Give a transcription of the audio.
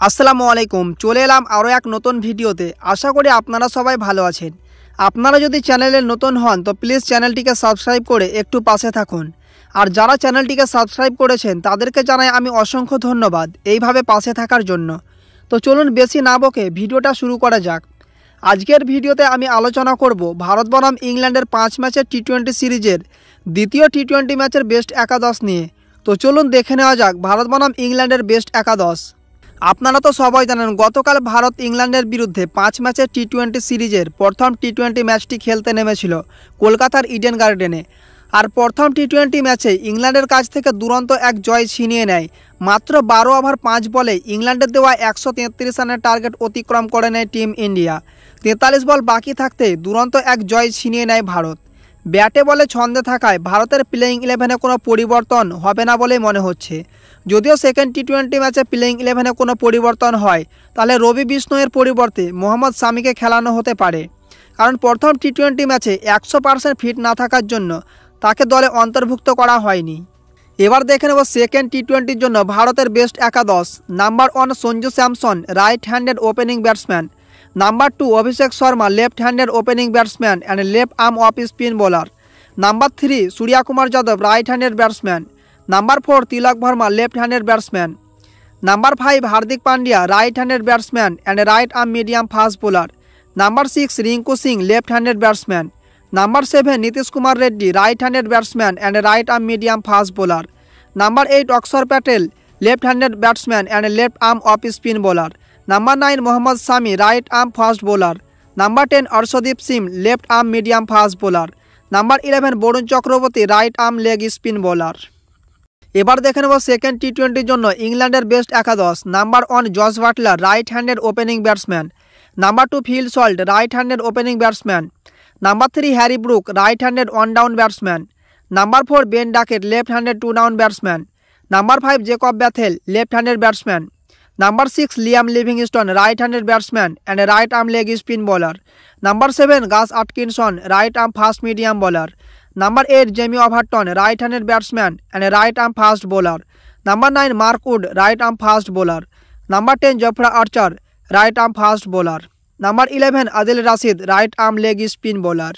আসসালামু আলাইকুম। চলে এলাম আরও এক নতুন ভিডিওতে। আশা করি আপনারা সবাই ভালো আছেন। আপনারা যদি চ্যানেলে নতুন হন তো প্লিজ চ্যানেলটিকে সাবস্ক্রাইব করে একটু পাশে থাকুন। আর যারা চ্যানেলটিকে সাবস্ক্রাইব করেছেন তাদেরকে জানাই আমি অসংখ্য ধন্যবাদ এইভাবে পাশে থাকার জন্য। তো চলুন বেশি না বকে ভিডিওটা শুরু করা যাক। আজকের ভিডিওতে আমি আলোচনা করব ভারত বনাম ইংল্যান্ডের 5 ম্যাচের টি-20 সিরিজের দ্বিতীয় টি-20 ম্যাচের বেস্ট একাদশ নিয়ে। তো চলুন দেখে নেওয়া যাক ভারত বনাম ইংল্যান্ডের বেস্ট একাদশ। আপনারা তো সবাই জানেন গতকাল ভারত ইংল্যান্ডের বিরুদ্ধে 5 ম্যাচের টি-20 সিরিজের প্রথম টি-20 ম্যাচটি খেলতে নেমেছিল কলকাতার ইডেন গার্ডেনে। আর প্রথম টি-20 ম্যাচে ইংল্যান্ডের কাছ থেকে দুরন্ত এক জয় ছিনিয়ে নেয়। মাত্র 12 ওভার 5 বলে ইংল্যান্ডের দেওয়া 133 রানের টার্গেট অতিক্রম করে নেয় টিম ইন্ডিয়া। 43 বল বাকি থাকতে দুরন্ত এক জয় ছিনিয়ে নেয় ভারত। ব্যাটে বলে ছন্দে থাকায় ভারতের প্লেয়িং 11-এ কোনো পরিবর্তন হবে না বলেই মনে হচ্ছে। যদিও সেকেন্ড টি-20 ম্যাচে প্লেয়িং 11-এ কোনো পরিবর্তন হয় তাহলে রবি বিষ্ণয়ের পরিবর্তে মোহাম্মদ শামিকে খেলানো হতে পারে, কারণ প্রথম টি-20 ম্যাচে 100% ফিট না থাকার জন্য তাকে দলে অন্তর্ভুক্ত করা হয়নি। এবার দেখে নেব সেকেন্ড টি-20-র জন্য ভারতের বেস্ট একাদশ। Number 1 Sanju Samson, right handed opening batsman. Number 2 Abhishek Sharma, left handed opening batsman and left arm off spin bowler. Number 3 Suryakumar Yadav, right handed batsman. Number 4 Tilak Varma, left handed batsman. Number 5 Hardik Pandya, right handed batsman and right arm medium fast bowler. Number 6 Rinku Singh, left handed batsman. Number 7 Nitish Kumar Reddy, right handed batsman and right arm medium fast bowler. Number 8 Axar Patel, left handed batsman and left arm off spin bowler. Number 9 Mohammed Shami, right arm fast bowler. Number 10 Arshdeep Singh, left arm medium fast bowler. Number 11 Varun Chakravarthy, right arm leg spin bowler. এবার দেখে নেব second টি-20-র জন্য ইংল্যান্ডের best একাদশ। Number 1 Jos Buttler, right handed opening batsman. Number 2 Phil Salt, right handed opening batsman. Number 3 Harry Brook, right handed one down batsman. Number 4 Ben Duckett, left handed 2 down batsman. Number 5 Jacob Bethell, left handed batsman. Number 6 Liam Livingstone, right handed batsman and right arm leg spin bowler. Number 7 গাস Atkinson, right arm fast medium bowler. Number 8 Jamie Overton, right handed batsman and right arm fast bowler. Number 9 Mark Wood, right arm fast bowler. Number 10 Jofra Archer, right arm fast bowler. Number 11 Adil Rashid, right arm leg spin bowler.